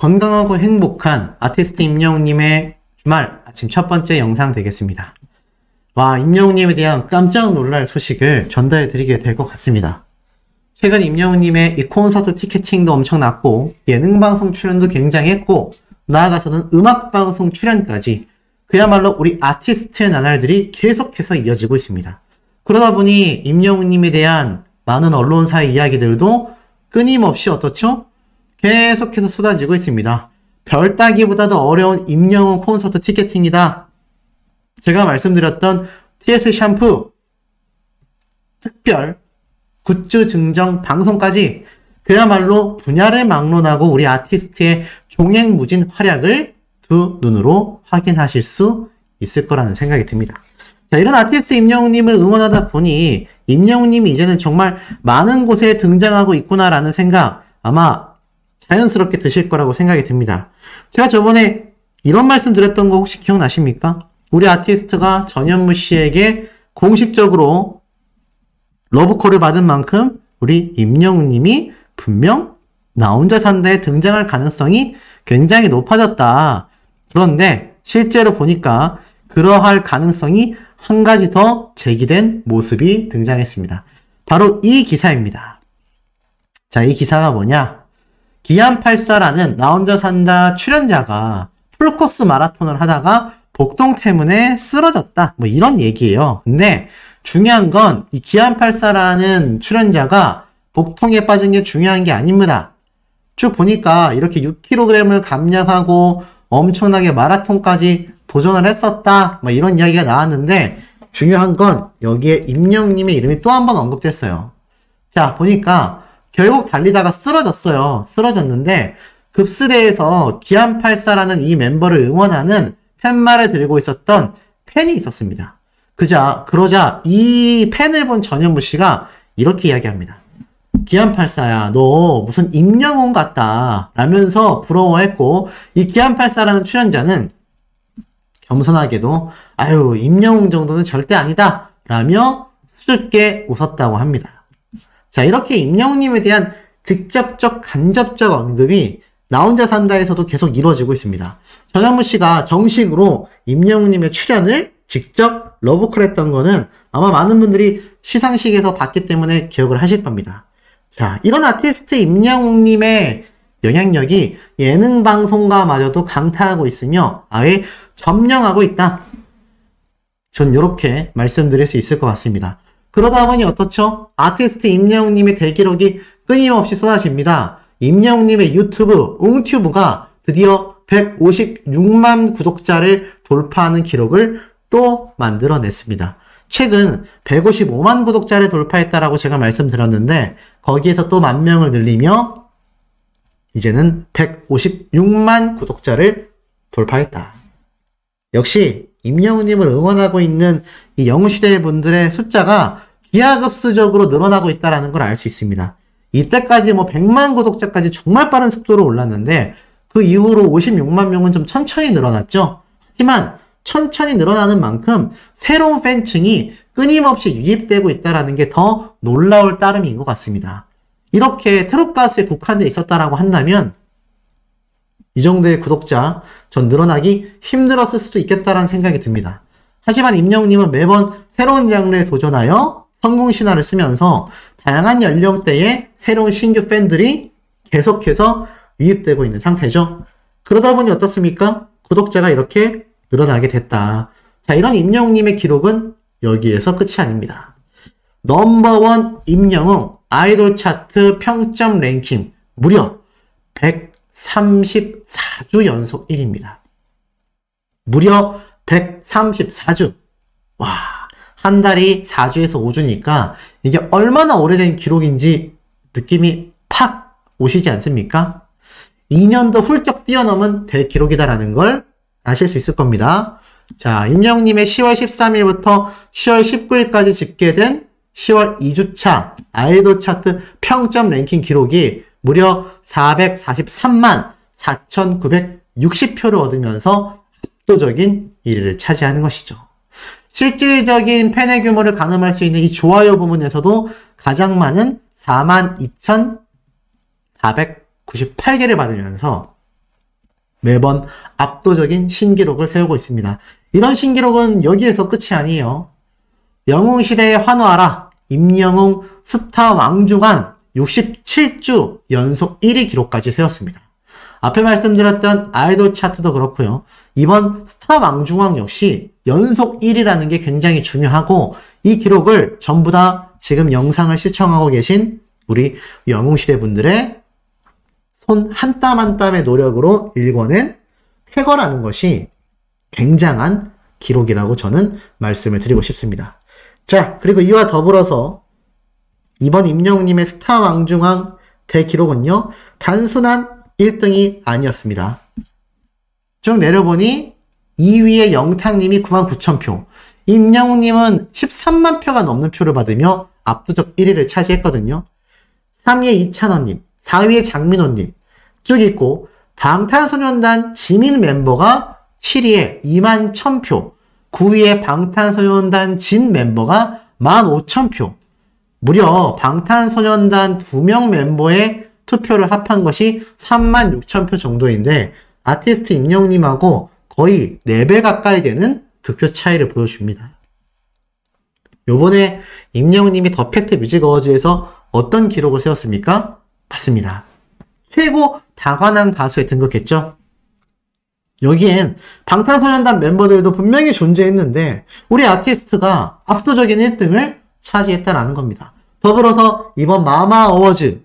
건강하고 행복한 아티스트 임영웅님의 주말 아침 첫 번째 영상 되겠습니다. 와, 임영웅님에 대한 깜짝 놀랄 소식을 전달해 드리게 될 것 같습니다. 최근 임영웅님의 이 콘서트 티켓팅도 엄청났고 예능방송 출연도 굉장했고 나아가서는 음악방송 출연까지 그야말로 우리 아티스트의 나날들이 계속해서 이어지고 있습니다. 그러다 보니 임영웅님에 대한 많은 언론사의 이야기들도 끊임없이 어떻죠? 계속해서 쏟아지고 있습니다. 별 따기보다도 어려운 임영웅 콘서트 티켓팅이다. 제가 말씀드렸던 TS 샴푸 특별 굿즈 증정 방송까지 그야말로 분야를 막론하고 우리 아티스트의 종횡무진 활약을 두 눈으로 확인하실 수 있을 거라는 생각이 듭니다. 자, 이런 아티스트 임영웅님을 응원하다 보니 임영웅님이 이제는 정말 많은 곳에 등장하고 있구나라는 생각 아마 자연스럽게 드실 거라고 생각이 듭니다. 제가 저번에 이런 말씀 드렸던 거 혹시 기억나십니까? 우리 아티스트가 전현무 씨에게 공식적으로 러브콜을 받은 만큼 우리 임영웅님이 분명 나 혼자 산다에 등장할 가능성이 굉장히 높아졌다. 그런데 실제로 보니까 그러할 가능성이 한 가지 더 제기된 모습이 등장했습니다. 바로 이 기사입니다. 자, 이 기사가 뭐냐? 기안84라는 나 혼자 산다 출연자가 풀코스 마라톤을 하다가 복통 때문에 쓰러졌다. 뭐 이런 얘기예요. 근데 중요한 건 이 기안84라는 출연자가 복통에 빠진 게 중요한 게 아닙니다. 쭉 보니까 이렇게 6kg을 감량하고 엄청나게 마라톤까지 도전을 했었다. 뭐 이런 이야기가 나왔는데 중요한 건 여기에 임영웅님의 이름이 또 한 번 언급됐어요. 자, 보니까 결국 달리다가 쓰러졌어요. 쓰러졌는데 급스대에서 기안84라는 이 멤버를 응원하는 팻말을 들고 있었던 팬이 있었습니다. 그러자 이 팬을 본 전현무 씨가 이렇게 이야기합니다. 기안84야, 너 무슨 임영웅 같다 라면서 부러워했고 이 기안84라는 출연자는 겸손하게도 아유, 임영웅 정도는 절대 아니다 라며 수줍게 웃었다고 합니다. 자, 이렇게 임영웅님에 대한 직접적 간접적 언급이 나 혼자 산다에서도 계속 이루어지고 있습니다. 전현무 씨가 정식으로 임영웅님의 출연을 직접 러브콜 했던 거는 아마 많은 분들이 시상식에서 봤기 때문에 기억을 하실 겁니다. 자, 이런 아티스트 임영웅님의 영향력이 예능방송가마저도 강타하고 있으며 아예 점령하고 있다. 전 이렇게 말씀드릴 수 있을 것 같습니다. 그러다 보니 어떻죠? 아티스트 임영웅님의 대기록이 끊임없이 쏟아집니다. 임영웅님의 유튜브, 웅튜브가 드디어 156만 구독자를 돌파하는 기록을 또 만들어냈습니다. 최근 155만 구독자를 돌파했다라고 제가 말씀드렸는데 거기에서 또 10,000명을 늘리며 이제는 156만 구독자를 돌파했다. 역시 임영웅님을 응원하고 있는 이 영웅시대 분들의 숫자가 기하급수적으로 늘어나고 있다는 걸 알 수 있습니다. 이때까지 100만 구독자까지 정말 빠른 속도로 올랐는데 그 이후로 56만 명은 좀 천천히 늘어났죠. 하지만 천천히 늘어나는 만큼 새로운 팬층이 끊임없이 유입되고 있다는 게 더 놀라울 따름인 것 같습니다. 이렇게 트롯 가수에 국한되어 있었다라고 한다면 이 정도의 구독자 전 늘어나기 힘들었을 수도 있겠다라는 생각이 듭니다. 하지만 임영웅님은 매번 새로운 장르에 도전하여 성공 신화를 쓰면서 다양한 연령대의 새로운 신규 팬들이 계속해서 유입되고 있는 상태죠. 그러다 보니 어떻습니까? 구독자가 이렇게 늘어나게 됐다. 자, 이런 임영웅님의 기록은 여기에서 끝이 아닙니다. 넘버원 임영웅 아이돌 차트 평점 랭킹 무려 134주 연속 1위입니다. 무려 134주. 와, 한 달이 4주에서 5주니까 이게 얼마나 오래된 기록인지 느낌이 팍 오시지 않습니까? 2년도 훌쩍 뛰어넘은 대기록이다라는 걸 아실 수 있을 겁니다. 자, 임영웅님의 10월 13일부터 10월 19일까지 집계된 10월 2주차 아이돌 차트 평점 랭킹 기록이 무려 443만 4,960표를 얻으면서 압도적인 1위를 차지하는 것이죠. 실질적인 팬의 규모를 가늠할 수 있는 이 좋아요 부문에서도 가장 많은 42,498개를 받으면서 매번 압도적인 신기록을 세우고 있습니다. 이런 신기록은 여기에서 끝이 아니에요. 영웅시대에 환호하라. 임영웅 스타 왕중왕 67주 연속 1위 기록까지 세웠습니다. 앞에 말씀드렸던 아이돌 차트도 그렇고요. 이번 스타 왕중왕 역시 연속 1위라는 게 굉장히 중요하고 이 기록을 전부 다 지금 영상을 시청하고 계신 우리 영웅시대 분들의 손 한 땀 한 땀의 노력으로 일궈낸 쾌거라는 것이 굉장한 기록이라고 저는 말씀을 드리고 싶습니다. 자, 그리고 이와 더불어서 이번 임영웅님의 스타 왕중왕 대기록은요, 단순한 1등이 아니었습니다. 쭉 내려보니 2위의 영탁님이 99,000표, 임영웅님은 13만 표가 넘는 표를 받으며 압도적 1위를 차지했거든요. 3위의 이찬원님, 4위의 장민호님 쭉 있고, 방탄소년단 지민 멤버가 7위에 21,000표, 9위에 방탄소년단 진 멤버가 15,000표, 무려 방탄소년단 2명 멤버의 투표를 합한 것이 36,000표 정도인데 아티스트 임영웅님하고 거의 4배 가까이 되는 득표 차이를 보여줍니다. 요번에 임영웅님이 더 팩트 뮤직 어워즈에서 어떤 기록을 세웠습니까? 맞습니다. 최고 다관왕 가수에 등극했죠. 여기엔 방탄소년단 멤버들도 분명히 존재했는데 우리 아티스트가 압도적인 1등을 차지했다라는 겁니다. 더불어서 이번 마마 어워즈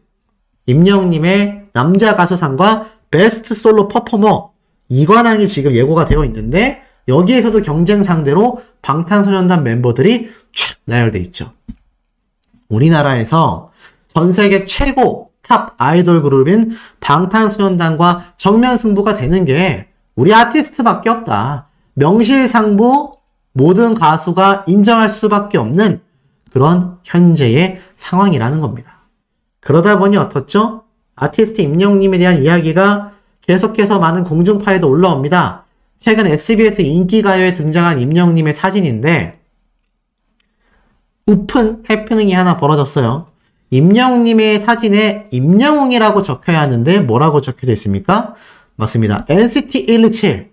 임영웅님의 남자 가수상과 베스트 솔로 퍼포머 2관왕이 지금 예고가 되어 있는데 여기에서도 경쟁 상대로 방탄소년단 멤버들이 촥 나열돼 있죠. 우리나라에서 전세계 최고 탑 아이돌 그룹인 방탄소년단과 정면 승부가 되는 게 우리 아티스트밖에 없다. 명실상부 모든 가수가 인정할 수밖에 없는 그런 현재의 상황이라는 겁니다. 그러다 보니 어떻죠? 아티스트 임영웅님에 대한 이야기가 계속해서 많은 공중파에도 올라옵니다. 최근 SBS 인기가요에 등장한 임영웅님의 사진인데 우픈 해프닝이 하나 벌어졌어요. 임영웅님의 사진에 임영웅이라고 적혀야 하는데 뭐라고 적혀져 있습니까? 맞습니다. NCT 127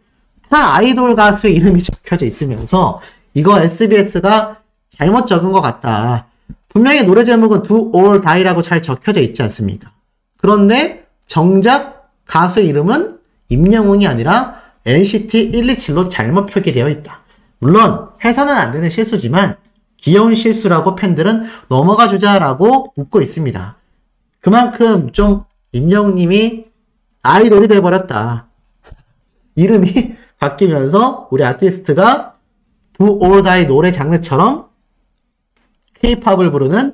타 아이돌 가수의 이름이 적혀져 있으면서 이거 SBS가 잘못 적은 것 같다. 분명히 노래 제목은 Do or Die라고 잘 적혀져 있지 않습니까? 그런데 정작 가수의 이름은 임영웅이 아니라 NCT 127로 잘못 표기되어 있다. 물론 해서는 안 되는 실수지만 귀여운 실수라고 팬들은 넘어가 주자라고 웃고 있습니다. 그만큼 좀 임영웅님이 아이돌이 돼버렸다. 이름이 바뀌면서 우리 아티스트가 Do or Die 노래 장르처럼 K-팝을 부르는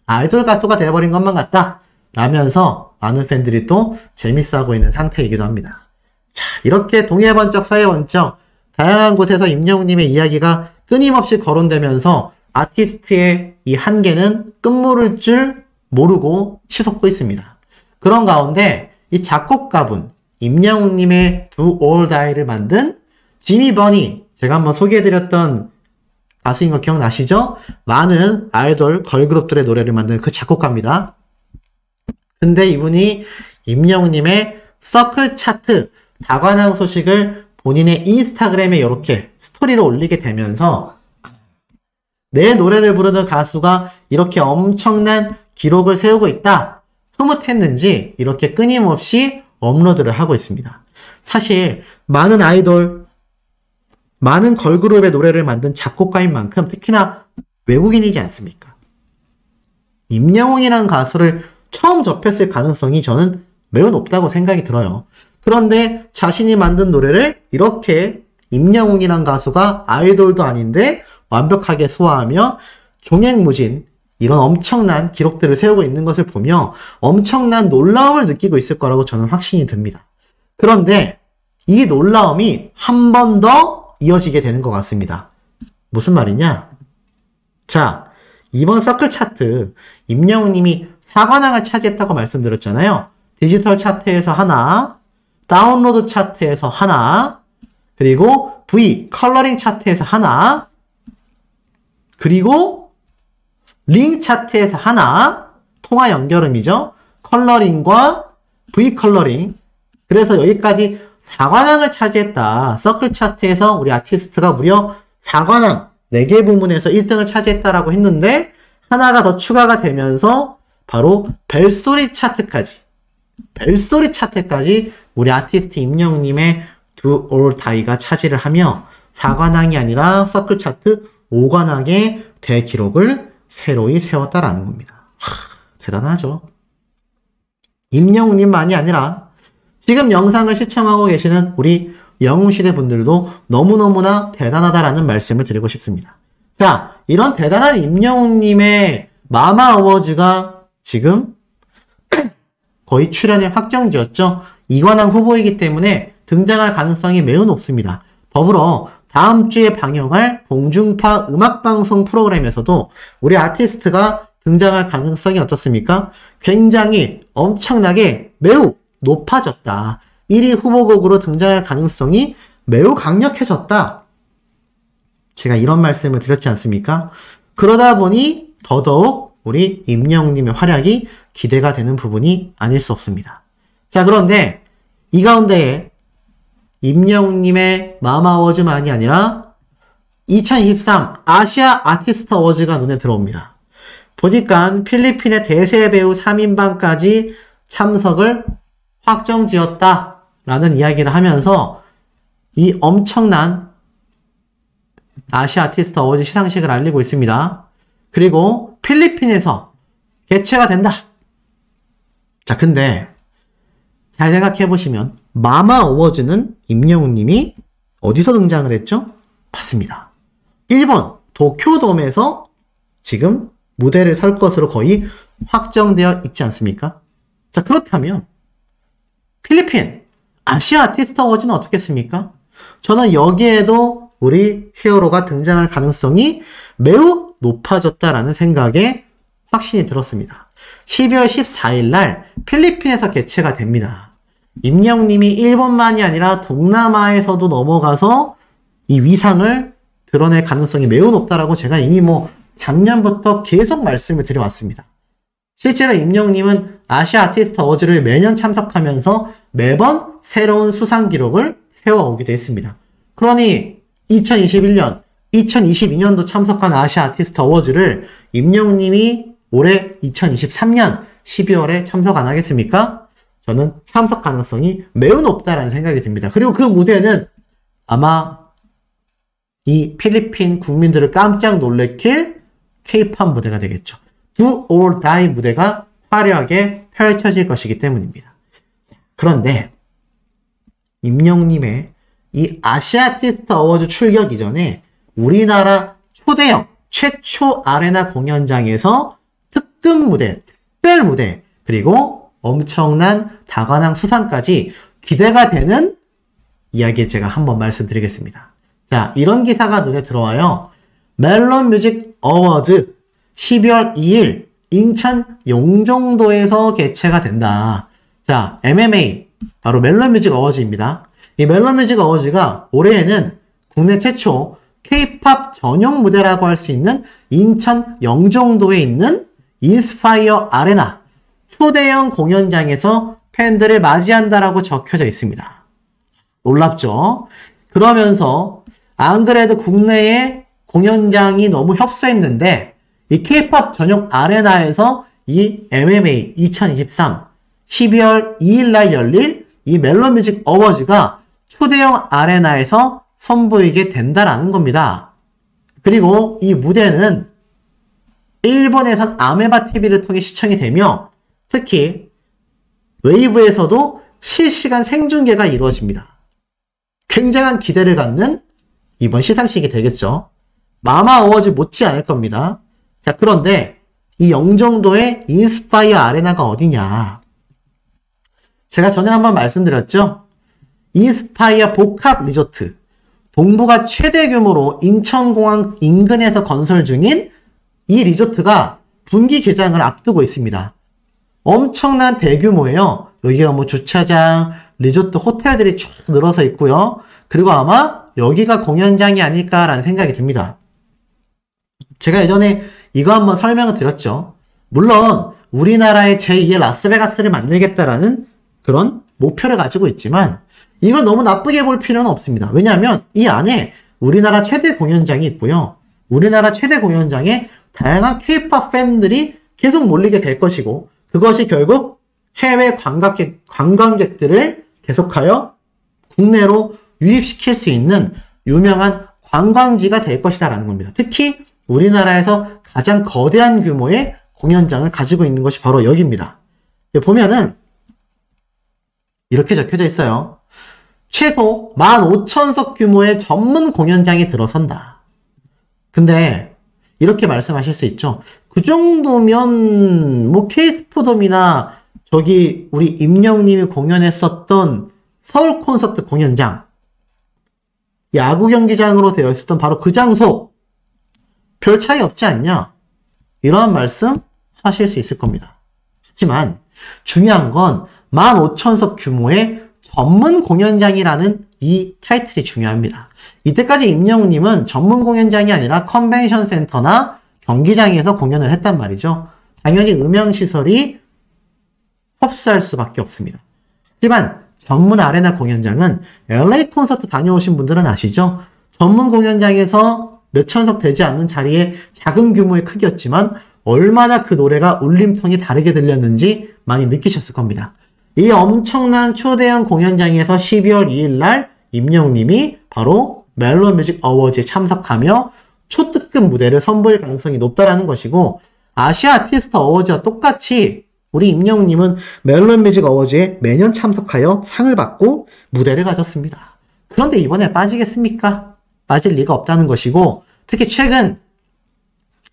아이돌 가수가 돼버린 것만 같다 라면서 많은 팬들이 또 재밌어하고 있는 상태이기도 합니다. 자, 이렇게 동해번쩍 서해번쩍 다양한 곳에서 임영웅님의 이야기가 끊임없이 거론되면서 아티스트의 이 한계는 끝모를 줄 모르고 치솟고 있습니다. 그런 가운데 이 작곡가분 임영웅님의 Do or Die를 만든 지미 버니, 제가 한번 소개해드렸던 가수인 거 기억나시죠? 많은 아이돌 걸그룹들의 노래를 만든 그 작곡가입니다. 근데 이분이 임영웅님의 서클 차트 다관왕 소식을 본인의 인스타그램에 이렇게 스토리로 올리게 되면서 내 노래를 부르는 가수가 이렇게 엄청난 기록을 세우고 있다 흐뭇했는지 이렇게 끊임없이 업로드를 하고 있습니다. 사실 많은 아이돌, 많은 걸그룹의 노래를 만든 작곡가인 만큼 특히나 외국인이지 않습니까? 임영웅이라는 가수를 처음 접했을 가능성이 저는 매우 높다고 생각이 들어요. 그런데 자신이 만든 노래를 이렇게 임영웅이란 가수가 아이돌도 아닌데 완벽하게 소화하며 종횡무진 이런 엄청난 기록들을 세우고 있는 것을 보며 엄청난 놀라움을 느끼고 있을 거라고 저는 확신이 듭니다. 그런데 이 놀라움이 한 번 더 이어지게 되는 것 같습니다. 무슨 말이냐? 자, 이번 서클 차트 임영웅님이 4관왕을 차지했다고 말씀드렸잖아요. 디지털 차트에서 하나, 다운로드 차트에서 하나, 그리고 V 컬러링 차트에서 하나, 그리고 링 차트에서 하나, 통화 연결음이죠. 컬러링과 V 컬러링. 그래서 여기까지 4관왕을 차지했다. 서클 차트에서 우리 아티스트가 무려 4관왕 4개 부문에서 1등을 차지했다라고 했는데 하나가 더 추가가 되면서 바로 벨소리 차트까지 우리 아티스트 임영웅님의 Do or Die가 차지를 하며 4관왕이 아니라 서클 차트 5관왕의 대기록을 새로이 세웠다라는 겁니다. 대단하죠. 임영웅님만이 아니라 지금 영상을 시청하고 계시는 우리 영웅시대 분들도 너무너무나 대단하다라는 말씀을 드리고 싶습니다. 자, 이런 대단한 임영웅님의 마마 어워즈가 지금 거의 출연이 확정지었죠. 2관왕 후보이기 때문에 등장할 가능성이 매우 높습니다. 더불어 다음 주에 방영할 공중파 음악방송 프로그램에서도 우리 아티스트가 등장할 가능성이 어떻습니까? 굉장히 엄청나게 매우 높아졌다. 1위 후보곡으로 등장할 가능성이 매우 강력해졌다. 제가 이런 말씀을 드렸지 않습니까? 그러다 보니 더더욱 우리 임영웅님의 활약이 기대가 되는 부분이 아닐 수 없습니다. 자, 그런데 이 가운데에 임영웅님의 마마 어워즈만이 아니라 2023 아시아 아티스트 어워즈가 눈에 들어옵니다. 보니까 필리핀의 대세 배우 3인방까지 참석을 확정지었다라는 이야기를 하면서 이 엄청난 아시아 아티스트 어워즈 시상식을 알리고 있습니다. 그리고 필리핀에서 개최가 된다. 자, 근데 잘 생각해보시면 마마 어워즈는 임영웅님이 어디서 등장을 했죠? 맞습니다. 일본 도쿄돔에서 지금 무대를 설 것으로 거의 확정되어 있지 않습니까? 자, 그렇다면 필리핀 아시아 아티스트 어워즈는 어떻겠습니까? 저는 여기에도 우리 히어로가 등장할 가능성이 매우 높아졌다라는 생각에 확신이 들었습니다. 12월 14일 날 필리핀에서 개최가 됩니다. 임영웅님이 일본만이 아니라 동남아에서도 넘어가서 이 위상을 드러낼 가능성이 매우 높다라고 제가 이미 작년부터 계속 말씀을 드려왔습니다. 실제로 임영웅님은 아시아 아티스트 어워즈를 매년 참석하면서 매번 새로운 수상 기록을 세워오기도 했습니다. 그러니 2021년, 2022년도 참석한 아시아 아티스트 어워즈를 임영웅님이 올해 2023년 12월에 참석 안 하겠습니까? 저는 참석 가능성이 매우 높다라는 생각이 듭니다. 그리고 그 무대는 아마 이 필리핀 국민들을 깜짝 놀래킬 K-팝 무대가 되겠죠. Do or Die 무대가 화려하게 펼쳐질 것이기 때문입니다. 그런데 임영웅님의 이 아시아 아티스트 어워즈 출격 이전에 우리나라 초대형 최초 아레나 공연장에서 특급 무대, 특별 무대, 그리고 엄청난 다관왕 수상까지 기대가 되는 이야기 제가 한번 말씀드리겠습니다. 자, 이런 기사가 눈에 들어와요. 멜론 뮤직 어워즈 12월 2일 인천 용종도에서 개최가 된다. 자, MMA 바로 멜론 뮤직 어워즈입니다. 이 멜론 뮤직 어워즈가 올해에는 국내 최초 K-팝 전용 무대라고 할 수 있는 인천 영종도에 있는 인스파이어 아레나 초대형 공연장에서 팬들을 맞이한다라고 적혀져 있습니다. 놀랍죠? 그러면서 안 그래도 국내에 공연장이 너무 협소했는데 이 K-팝 전용 아레나에서 이 MMA 2023 12월 2일 날 열릴 이 멜론 뮤직 어워즈가 초대형 아레나에서 선보이게 된다라는 겁니다. 그리고 이 무대는 일본에선 아메바 TV를 통해 시청이 되며 특히 웨이브에서도 실시간 생중계가 이루어집니다. 굉장한 기대를 갖는 이번 시상식이 되겠죠. 마마 어워즈 못지 않을 겁니다. 자, 그런데 이 영종도의 인스파이어 아레나가 어디냐? 제가 전에 한번 말씀드렸죠. 인스파이어 복합 리조트, 동북아 최대 규모로 인천공항 인근에서 건설 중인 이 리조트가 분기 개장을 앞두고 있습니다. 엄청난 대규모예요. 여기가 주차장, 리조트, 호텔들이 쭉 늘어서 있고요. 그리고 아마 여기가 공연장이 아닐까라는 생각이 듭니다. 제가 예전에 이거 한번 설명을 드렸죠. 물론 우리나라의 제2의 라스베가스를 만들겠다라는 그런 목표를 가지고 있지만 이걸 너무 나쁘게 볼 필요는 없습니다. 왜냐하면 이 안에 우리나라 최대 공연장이 있고요. 우리나라 최대 공연장에 다양한 K-POP 팬들이 계속 몰리게 될 것이고 그것이 결국 해외 관광객들을 계속하여 국내로 유입시킬 수 있는 유명한 관광지가 될 것이다 라는 겁니다. 특히 우리나라에서 가장 거대한 규모의 공연장을 가지고 있는 것이 바로 여기입니다. 보면은 이렇게 적혀져 있어요. 최소 15,000석 규모의 전문 공연장이 들어선다. 근데 이렇게 말씀하실 수 있죠. 그 정도면 뭐 K스포돔이나 저기 우리 임영웅님이 공연했었던 서울 콘서트 공연장, 야구 경기장으로 되어 있었던 바로 그 장소 별 차이 없지 않냐? 이러한 말씀 하실 수 있을 겁니다. 하지만 중요한 건 15,000석 규모의 전문 공연장이라는 이 타이틀이 중요합니다. 이때까지 임영웅님은 전문 공연장이 아니라 컨벤션 센터나 경기장에서 공연을 했단 말이죠. 당연히 음향시설이 흡수할 수밖에 없습니다. 하지만 전문 아레나 공연장은 LA 콘서트 다녀오신 분들은 아시죠? 전문 공연장에서 몇천석 되지 않는 자리에 작은 규모의 크기였지만 얼마나 그 노래가 울림톤이 다르게 들렸는지 많이 느끼셨을 겁니다. 이 엄청난 초대형 공연장에서 12월 2일 날 임영웅님이 바로 멜로뮤직 어워즈에 참석하며 초특급 무대를 선보일 가능성이 높다라는 것이고 아시아 아티스트 어워즈와 똑같이 우리 임영웅님은 멜로뮤직 어워즈에 매년 참석하여 상을 받고 무대를 가졌습니다. 그런데 이번에 빠지겠습니까? 빠질 리가 없다는 것이고 특히 최근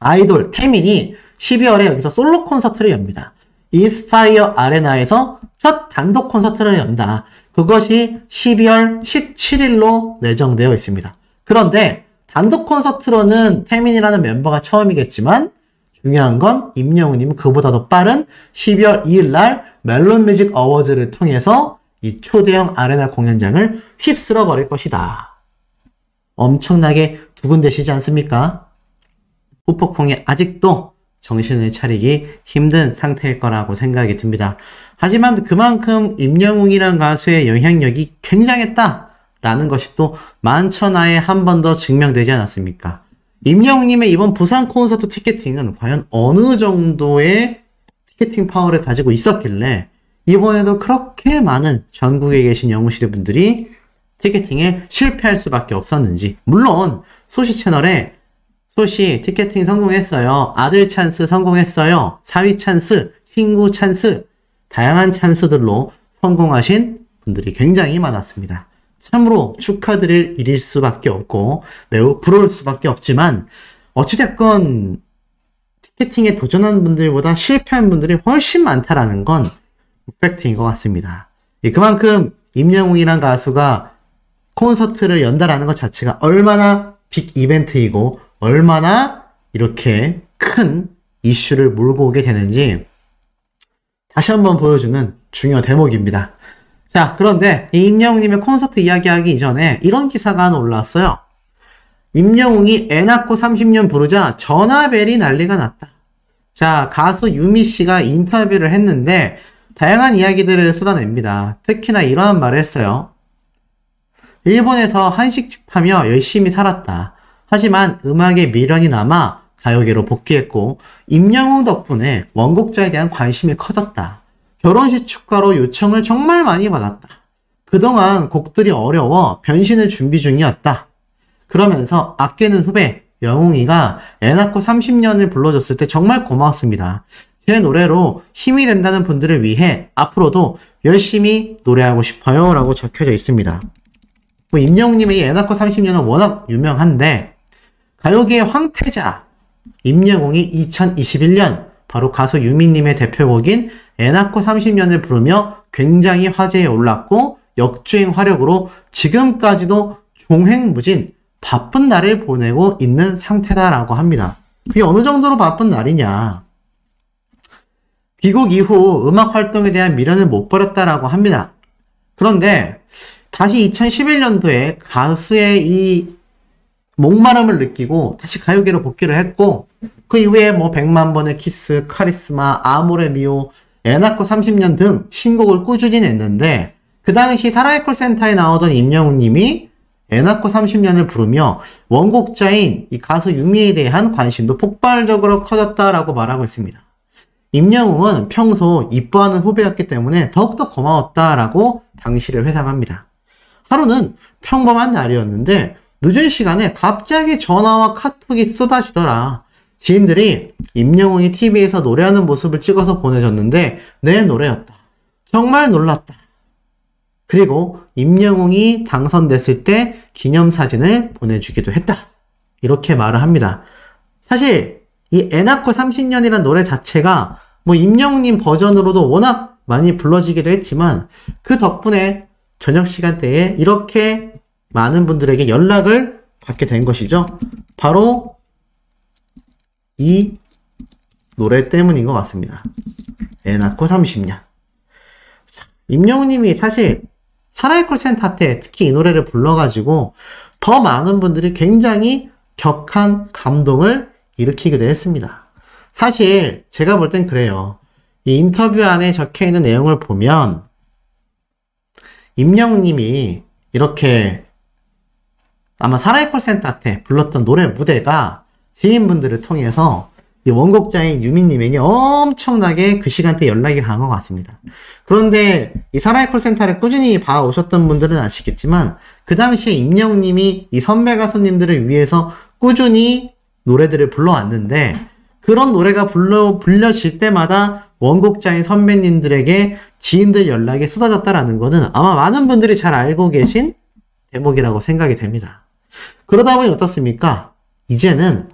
아이돌 태민이 12월에 여기서 솔로 콘서트를 엽니다. 이스파이어 아레나에서 첫 단독 콘서트를 연다. 그것이 12월 17일로 내정되어 있습니다. 그런데 단독 콘서트로는 태민이라는 멤버가 처음이겠지만 중요한 건 임영웅님은 그보다도 빠른 12월 2일 날 멜론뮤직 어워즈를 통해서 이 초대형 아레나 공연장을 휩쓸어 버릴 것이다. 엄청나게 두근대시지 않습니까? 후폭풍이 아직도 정신을 차리기 힘든 상태일 거라고 생각이 듭니다. 하지만 그만큼 임영웅이란 가수의 영향력이 굉장했다라는 것이 또 만천하에 한 번 더 증명되지 않았습니까? 임영웅님의 이번 부산 콘서트 티켓팅은 과연 어느 정도의 티켓팅 파워를 가지고 있었길래 이번에도 그렇게 많은 전국에 계신 영웅시대 분들이 티켓팅에 실패할 수밖에 없었는지. 물론 소시 채널에 소시 티켓팅 성공했어요. 아들 찬스 성공했어요. 사위 찬스, 친구 찬스, 다양한 찬스들로 성공하신 분들이 굉장히 많았습니다. 참으로 축하드릴 일일 수밖에 없고 매우 부러울 수밖에 없지만 어찌됐건 티켓팅에 도전한 분들보다 실패한 분들이 훨씬 많다라는 건 팩트인 것 같습니다. 그만큼 임영웅이란 가수가 콘서트를 연다라는 것 자체가 얼마나 빅 이벤트이고 얼마나 이렇게 큰 이슈를 몰고 오게 되는지 다시 한번 보여주는 중요 대목입니다. 자, 그런데 이 임영웅님의 콘서트 이야기하기 이전에 이런 기사가 하나 올라왔어요. 임영웅이 애 낳고 30년 부르자 전화벨이 난리가 났다. 자, 가수 유미씨가 인터뷰를 했는데 다양한 이야기들을 쏟아냅니다. 특히나 이러한 말을 했어요. 일본에서 한식집 하며 열심히 살았다. 하지만 음악에 미련이 남아 가요계로 복귀했고 임영웅 덕분에 원곡자에 대한 관심이 커졌다. 결혼식 축가로 요청을 정말 많이 받았다. 그동안 곡들이 어려워 변신을 준비 중이었다. 그러면서 아끼는 후배 영웅이가 애 낳고 30년을 불러줬을 때 정말 고마웠습니다. 제 노래로 힘이 된다는 분들을 위해 앞으로도 열심히 노래하고 싶어요 라고 적혀져 있습니다. 임영웅님의 애 낳고 30년은 워낙 유명한데 가요계의 황태자 임영웅이 2021년 바로 가수 유미님의 대표곡인 애 낳고 30년을 부르며 굉장히 화제에 올랐고 역주행 화력으로 지금까지도 종횡무진 바쁜 날을 보내고 있는 상태다라고 합니다. 그게 어느 정도로 바쁜 날이냐. 귀국 이후 음악 활동에 대한 미련을 못 버렸다라고 합니다. 그런데 다시 2011년도에 가수의 이 목마름을 느끼고 다시 가요계로 복귀를 했고 그 이후에 뭐 100만 번의 키스, 카리스마, 아모레 미오, 애 낳고 30년 등 신곡을 꾸준히 냈는데 그 당시 사랑의 콜센터에 나오던 임영웅 님이 애 낳고 30년을 부르며 원곡자인 이 가수 유미에 대한 관심도 폭발적으로 커졌다라고 말하고 있습니다. 임영웅은 평소 이뻐하는 후배였기 때문에 더욱더 고마웠다라고 당시를 회상합니다. 하루는 평범한 날이었는데 늦은 시간에 갑자기 전화와 카톡이 쏟아지더라. 지인들이 임영웅이 TV에서 노래하는 모습을 찍어서 보내줬는데 내 노래였다. 정말 놀랐다. 그리고 임영웅이 당선됐을 때 기념사진을 보내주기도 했다. 이렇게 말을 합니다. 사실 이 애 낳고 30년이란 노래 자체가 뭐 임영웅님 버전으로도 워낙 많이 불러지기도 했지만 그 덕분에 저녁 시간대에 이렇게 많은 분들에게 연락을 받게 된 것이죠. 바로 이 노래 때문인 것 같습니다. 애 낳고 30년. 임영웅님이 사실 사랑의 콜센터 때 특히 이 노래를 불러가지고 더 많은 분들이 굉장히 격한 감동을 일으키기도 했습니다. 사실 제가 볼 땐 그래요. 이 인터뷰 안에 적혀있는 내용을 보면 임영웅님이 이렇게 아마 사랑의 콜센터 때 불렀던 노래 무대가 지인분들을 통해서 이 원곡자인 유미님에게 엄청나게 그 시간대 연락이 간 것 같습니다. 그런데 이 사랑의 콜센터를 꾸준히 봐오셨던 분들은 아시겠지만 그 당시에 임영웅님이 이 선배 가수님들을 위해서 꾸준히 노래들을 불러왔는데 그런 노래가 불려질 때마다 원곡자인 선배님들에게 지인들 연락이 쏟아졌다라는 것은 아마 많은 분들이 잘 알고 계신 대목이라고 생각이 됩니다. 그러다 보니 어떻습니까? 이제는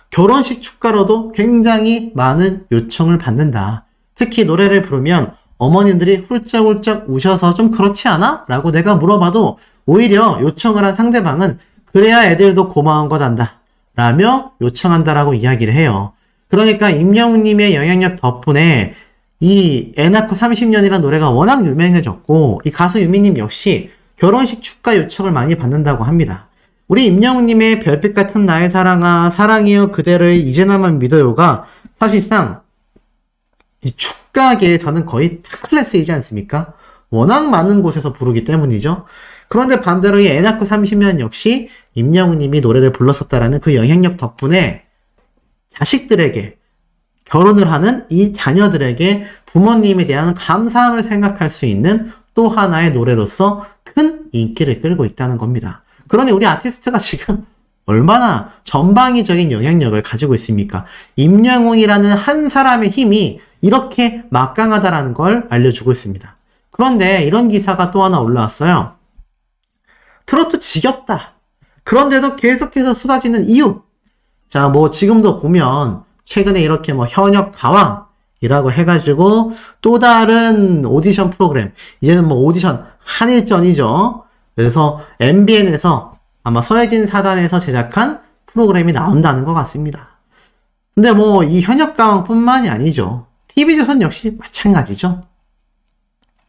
결혼식 축가로도 굉장히 많은 요청을 받는다. 특히 노래를 부르면 어머님들이 훌쩍훌쩍 우셔서 좀 그렇지 않아? 라고 내가 물어봐도 오히려 요청을 한 상대방은 그래야 애들도 고마운 거단다 라며 요청한다라고 이야기를 해요. 그러니까 임영웅님의 영향력 덕분에 이 애 낳고 30년이라는 노래가 워낙 유명해졌고 이 가수 유미님 역시 결혼식 축가 요청을 많이 받는다고 합니다. 우리 임영웅님의 별빛 같은 나의 사랑아, 사랑이여 그대를 이제 나만 믿어요가 사실상 이 축가계에서는 거의 탑클래스이지 않습니까? 워낙 많은 곳에서 부르기 때문이죠. 그런데 반대로 이 애 낳고 30년 역시 임영웅님이 노래를 불렀었다라는 그 영향력 덕분에 자식들에게 결혼을 하는 이 자녀들에게 부모님에 대한 감사함을 생각할 수 있는 또 하나의 노래로서 큰 인기를 끌고 있다는 겁니다. 그러니 우리 아티스트가 지금 얼마나 전방위적인 영향력을 가지고 있습니까? 임영웅이라는 한 사람의 힘이 이렇게 막강하다라는 걸 알려주고 있습니다. 그런데 이런 기사가 또 하나 올라왔어요. 트로트 지겹다. 그런데도 계속해서 쏟아지는 이유. 자, 뭐 지금도 보면 최근에 이렇게 뭐 현역 가왕이라고 해가지고 또 다른 오디션 프로그램. 이제는 뭐 오디션 한일전이죠. 그래서 MBN에서 아마 서혜진 사단에서 제작한 프로그램이 나온다는 것 같습니다. 근데 뭐 이 현역가왕뿐만이 아니죠. TV조선 역시 마찬가지죠.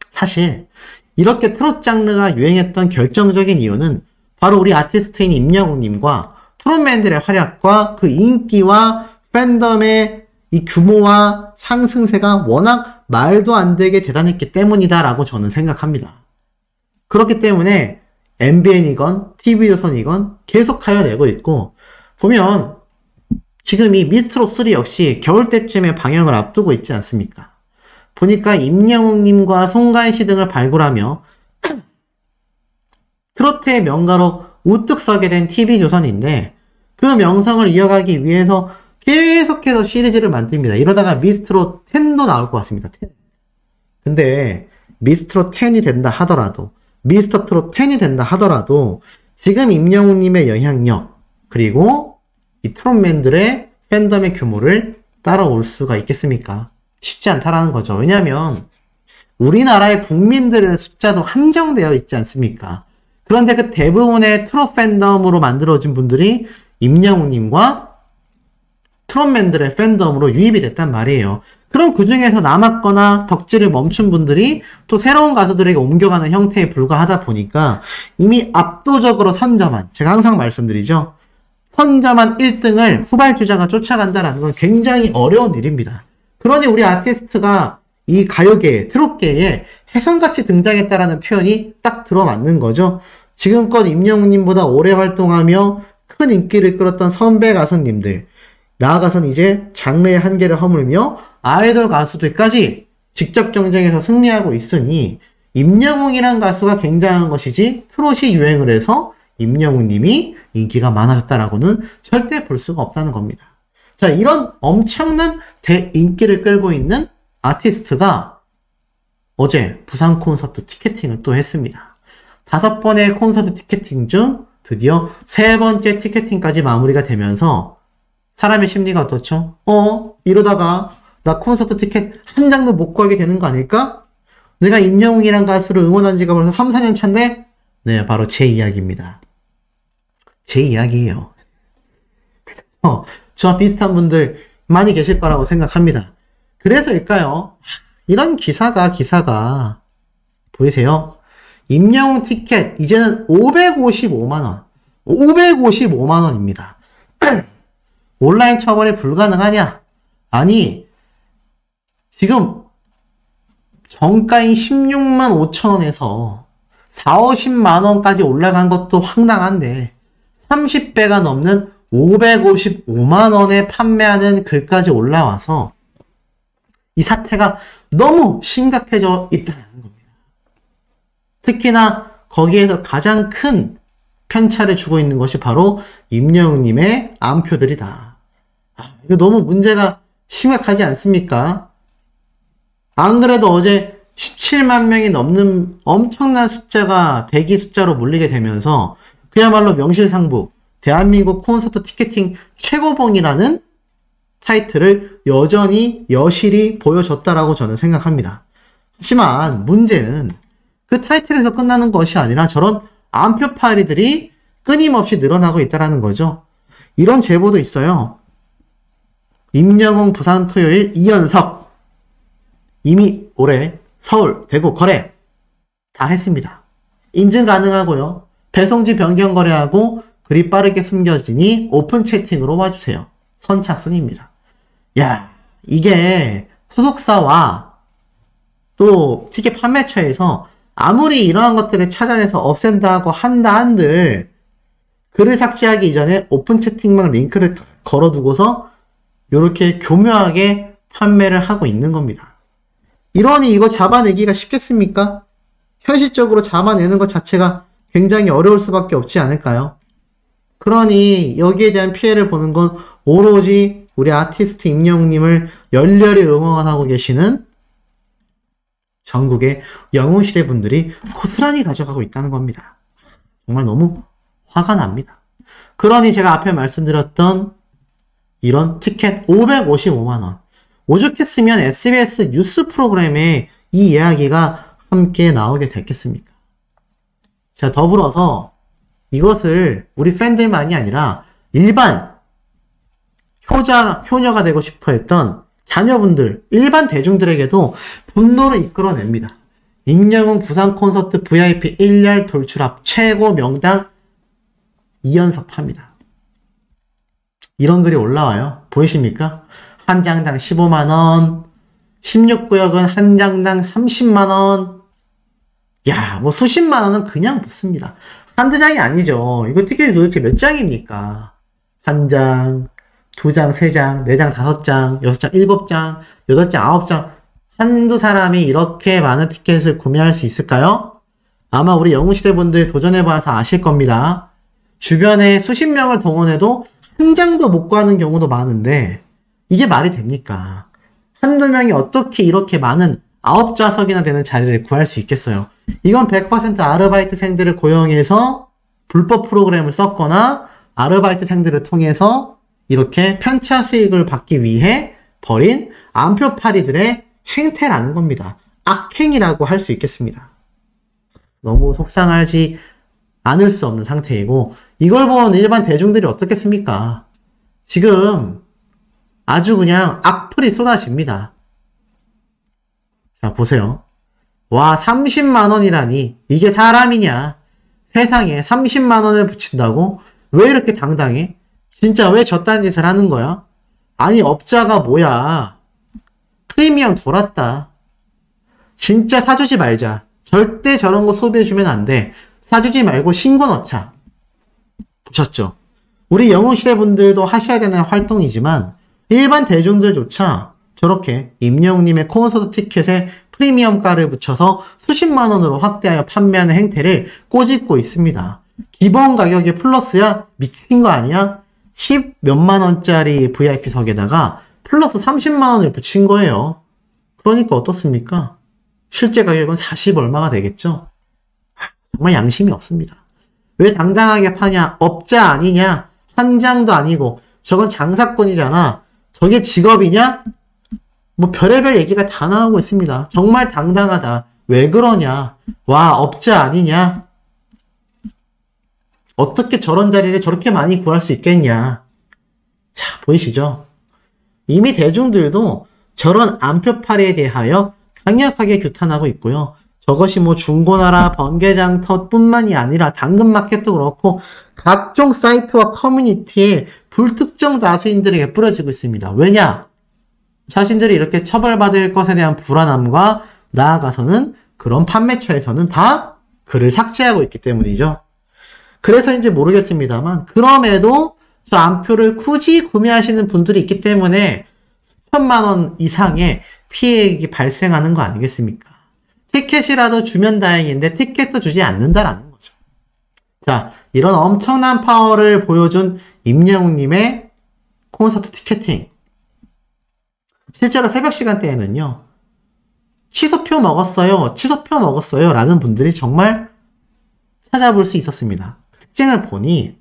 사실 이렇게 트롯 장르가 유행했던 결정적인 이유는 바로 우리 아티스트인 임영웅님과 트롯맨들의 활약과 그 인기와 팬덤의 이 규모와 상승세가 워낙 말도 안 되게 대단했기 때문이다라고 저는 생각합니다. 그렇기 때문에 MBN이건 TV조선이건 계속하여 내고 있고 보면 지금 이 미스트롯3 역시 겨울 때쯤에 방영을 앞두고 있지 않습니까? 보니까 임영웅님과 송가인씨 등을 발굴하며 트로트의 명가로 우뚝 서게 된 TV조선인데 그 명성을 이어가기 위해서 계속해서 시리즈를 만듭니다. 이러다가 미스트롯 10도 나올 것 같습니다. 10. 근데 미스트롯 10이 된다 하더라도 미스터 트롯 10이 된다 하더라도 지금 임영웅님의 영향력 그리고 이 트롯맨들의 팬덤의 규모를 따라올 수가 있겠습니까? 쉽지 않다라는 거죠. 왜냐하면 우리나라의 국민들의 숫자도 한정되어 있지 않습니까? 그런데 그 대부분의 트롯 팬덤으로 만들어진 분들이 임영웅님과 트롯맨들의 팬덤으로 유입이 됐단 말이에요. 그럼 그 중에서 남았거나 덕질을 멈춘 분들이 또 새로운 가수들에게 옮겨가는 형태에 불과하다 보니까 이미 압도적으로 선점한, 제가 항상 말씀드리죠. 선점한 1등을 후발주자가 쫓아간다는 건 굉장히 어려운 일입니다. 그러니 우리 아티스트가 이 가요계, 트롯계의 혜성같이 등장했다라는 표현이 딱 들어맞는 거죠. 지금껏 임영웅님보다 오래 활동하며 큰 인기를 끌었던 선배 가수님들, 나아가선 이제 장르의 한계를 허물며 아이돌 가수들까지 직접 경쟁에서 승리하고 있으니 임영웅이란 가수가 굉장한 것이지 트롯이 유행을 해서 임영웅님이 인기가 많아졌다라고는 절대 볼 수가 없다는 겁니다. 자, 이런 엄청난 대인기를 끌고 있는 아티스트가 어제 부산 콘서트 티켓팅을 또 했습니다. 5번의 콘서트 티켓팅 중 드디어 3번째 티켓팅까지 마무리가 되면서 사람의 심리가 어떻죠? 이러다가 나 콘서트 티켓 한 장도 못 구하게 되는 거 아닐까? 내가 임영웅이란 가수를 응원한 지가 벌써 3, 4년 차인데? 네, 바로 제 이야기입니다. 제 이야기예요. 저와 비슷한 분들 많이 계실 거라고 생각합니다. 그래서일까요? 이런 기사가 보이세요? 임영웅 티켓 이제는 555만원 555만원입니다. 온라인 처벌이 불가능하냐? 아니, 지금 정가인 16만 5천원에서 4, 50만원까지 올라간 것도 황당한데 30배가 넘는 555만원에 판매하는 글까지 올라와서 이 사태가 너무 심각해져 있다는 겁니다. 특히나 거기에서 가장 큰 편차를 주고 있는 것이 바로 임영웅님의 암표들이다. 이거 너무 문제가 심각하지 않습니까? 안 그래도 어제 17만 명이 넘는 엄청난 숫자가 대기 숫자로 몰리게 되면서 그야말로 명실상부 대한민국 콘서트 티켓팅 최고봉이라는 타이틀을 여실히 보여줬다라고 저는 생각합니다. 하지만 문제는 그 타이틀에서 끝나는 것이 아니라 저런 암표 파리들이 끊임없이 늘어나고 있다는 거죠. 이런 제보도 있어요. 임영웅 부산 토요일 2연석 이미 올해 서울, 대구 거래 다 했습니다. 인증 가능하고요. 배송지 변경 거래하고 글이 빠르게 숨겨지니 오픈 채팅으로 와주세요. 선착순입니다. 야, 이게 소속사와 또 티켓 판매처에서 아무리 이러한 것들을 찾아내서 없앤다고 한다 한들 글을 삭제하기 이전에 오픈 채팅방 링크를 걸어두고서 이렇게 교묘하게 판매를 하고 있는 겁니다. 이러니 이거 잡아내기가 쉽겠습니까? 현실적으로 잡아내는 것 자체가 굉장히 어려울 수밖에 없지 않을까요? 그러니 여기에 대한 피해를 보는 건 오로지 우리 아티스트 임영웅님을 열렬히 응원하고 계시는 전국의 영웅시대 분들이 고스란히 가져가고 있다는 겁니다. 정말 너무 화가 납니다. 그러니 제가 앞에 말씀드렸던 이런 티켓 555만원 오죽했으면 SBS 뉴스 프로그램에 이 이야기가 함께 나오게 됐겠습니까? 자, 더불어서 이것을 우리 팬들만이 아니라 일반 효녀가 되고 싶어 했던 자녀분들, 일반 대중들에게도 분노를 이끌어냅니다. 임영웅 부산 콘서트 VIP 1열 돌출합 최고 명당 2연석 팝니다. 이런 글이 올라와요. 보이십니까? 한 장당 15만원, 16구역은 한 장당 30만원. 야, 뭐 수십만원은 그냥 붙습니다. 한두 장이 아니죠. 이거 티켓이 도대체 몇 장입니까? 한 장, 2장, 3장, 4장, 5장, 6장, 7장, 8장, 9장. 한두 사람이 이렇게 많은 티켓을 구매할 수 있을까요? 아마 우리 영웅시대 분들 도전해봐서 아실 겁니다. 주변에 수십 명을 동원해도 한 장도 못 구하는 경우도 많은데 이게 말이 됩니까? 한두 명이 어떻게 이렇게 많은 9좌석이나 되는 자리를 구할 수 있겠어요? 이건 100% 아르바이트생들을 고용해서 불법 프로그램을 썼거나 아르바이트생들을 통해서 이렇게 편차 수익을 받기 위해 벌인 암표파리들의 행태라는 겁니다. 악행이라고 할 수 있겠습니다. 너무 속상하지 않을 수 없는 상태이고 이걸 본 일반 대중들이 어떻겠습니까? 지금 아주 그냥 악플이 쏟아집니다. 자, 보세요. 와, 30만원이라니 이게 사람이냐? 세상에 30만원을 붙인다고? 왜 이렇게 당당해? 진짜 왜 저딴 짓을 하는 거야? 아니, 업자가 뭐야? 프리미엄 돌았다. 진짜 사주지 말자. 절대 저런 거 소비해주면 안 돼. 사주지 말고 신고 넣자. 보셨죠? 우리 영웅시대 분들도 하셔야 되는 활동이지만 일반 대중들조차 저렇게 임영웅님의 콘서트 티켓에 프리미엄가를 붙여서 수십만 원으로 확대하여 판매하는 행태를 꼬집고 있습니다. 기본 가격이 플러스야? 미친 거 아니야? 10 몇만 원짜리 VIP석에다가 플러스 30만 원을 붙인 거예요. 그러니까 어떻습니까? 실제 가격은 40 얼마가 되겠죠? 정말 양심이 없습니다. 왜 당당하게 파냐? 업자 아니냐? 한장도 아니고 저건 장사꾼이잖아. 저게 직업이냐? 뭐 별의별 얘기가 다 나오고 있습니다. 정말 당당하다. 왜 그러냐? 와, 업자 아니냐? 어떻게 저런 자리를 저렇게 많이 구할 수 있겠냐? 자, 보이시죠? 이미 대중들도 저런 안표팔이에 대하여 강력하게 규탄하고 있고요. 저것이 뭐 중고나라 번개장터뿐만이 아니라 당근마켓도 그렇고 각종 사이트와 커뮤니티에 불특정 다수인들에게 뿌려지고 있습니다. 왜냐? 자신들이 이렇게 처벌받을 것에 대한 불안함과 나아가서는 그런 판매처에서는 다 글을 삭제하고 있기 때문이죠. 그래서인지 모르겠습니다만 그럼에도 저 안표를 굳이 구매하시는 분들이 있기 때문에 수천만 원 이상의 피해액이 발생하는 거 아니겠습니까? 티켓이라도 주면 다행인데 티켓도 주지 않는다라는 거죠. 자, 이런 엄청난 파워를 보여준 임영웅님의 콘서트 티켓팅. 실제로 새벽 시간대에는요. 취소표 먹었어요 라는 분들이 정말 찾아볼 수 있었습니다. 특징을 보니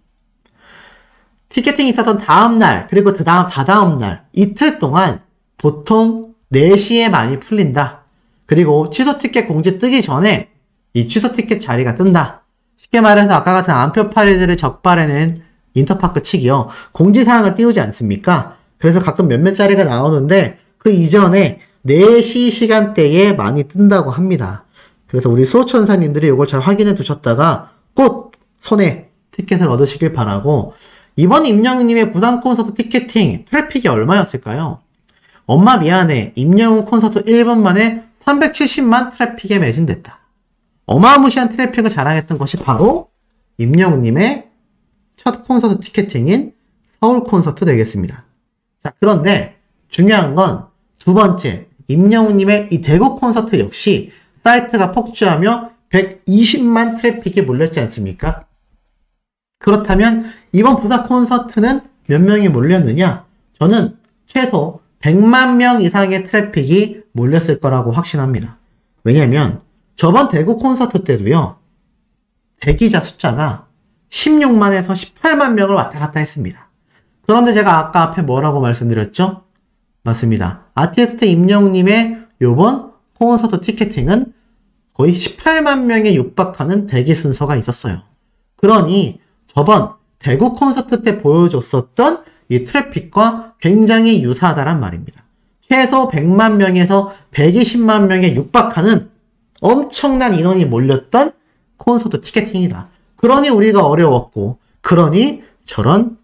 티켓팅이 있었던 다음날 그리고 다다음날 이틀 동안 보통 4시에 많이 풀린다. 그리고 취소 티켓 공지 뜨기 전에 이 취소 티켓 자리가 뜬다. 쉽게 말해서 아까 같은 안표팔이들을 적발해낸 인터파크 측이요. 공지사항을 띄우지 않습니까? 그래서 가끔 몇몇 자리가 나오는데 그 이전에 4시 시간대에 많이 뜬다고 합니다. 그래서 우리 수호천사님들이 이걸 잘 확인해 두셨다가 꼭 손에 티켓을 얻으시길 바라고. 이번 임영웅님의 부산 콘서트 티켓팅 트래픽이 얼마였을까요? 엄마 미안해. 임영웅 콘서트 1분 만에 370만 트래픽에 매진됐다. 어마무시한 트래픽을 자랑했던 것이 바로 임영웅님의 첫 콘서트 티켓팅인 서울 콘서트 되겠습니다. 자, 그런데 중요한 건 두 번째, 임영웅님의 이 대구 콘서트 역시 사이트가 폭주하며 120만 트래픽이 몰렸지 않습니까? 그렇다면 이번 부산 콘서트는 몇 명이 몰렸느냐? 저는 최소 100만 명 이상의 트래픽이 몰렸을 거라고 확신합니다. 왜냐면 저번 대구 콘서트 때도요. 대기자 숫자가 16만에서 18만 명을 왔다 갔다 했습니다. 그런데 제가 아까 앞에 뭐라고 말씀드렸죠? 맞습니다. 아티스트 임영웅님의 요번 콘서트 티켓팅은 거의 18만 명에 육박하는 대기 순서가 있었어요. 그러니 저번 대구 콘서트 때 보여줬었던 이 트래픽과 굉장히 유사하다란 말입니다. 최소 100만 명에서 120만 명에 육박하는 엄청난 인원이 몰렸던 콘서트 티켓팅이다. 그러니 우리가 어려웠고, 그러니 저런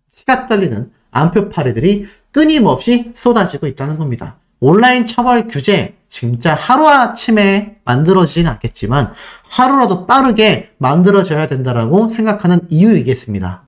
치가 떨리는 안표팔이들이 끊임없이 쏟아지고 있다는 겁니다. 온라인 처벌 규제 진짜 하루아침에 만들어지진 않겠지만 하루라도 빠르게 만들어져야 된다라고 생각하는 이유이겠습니다.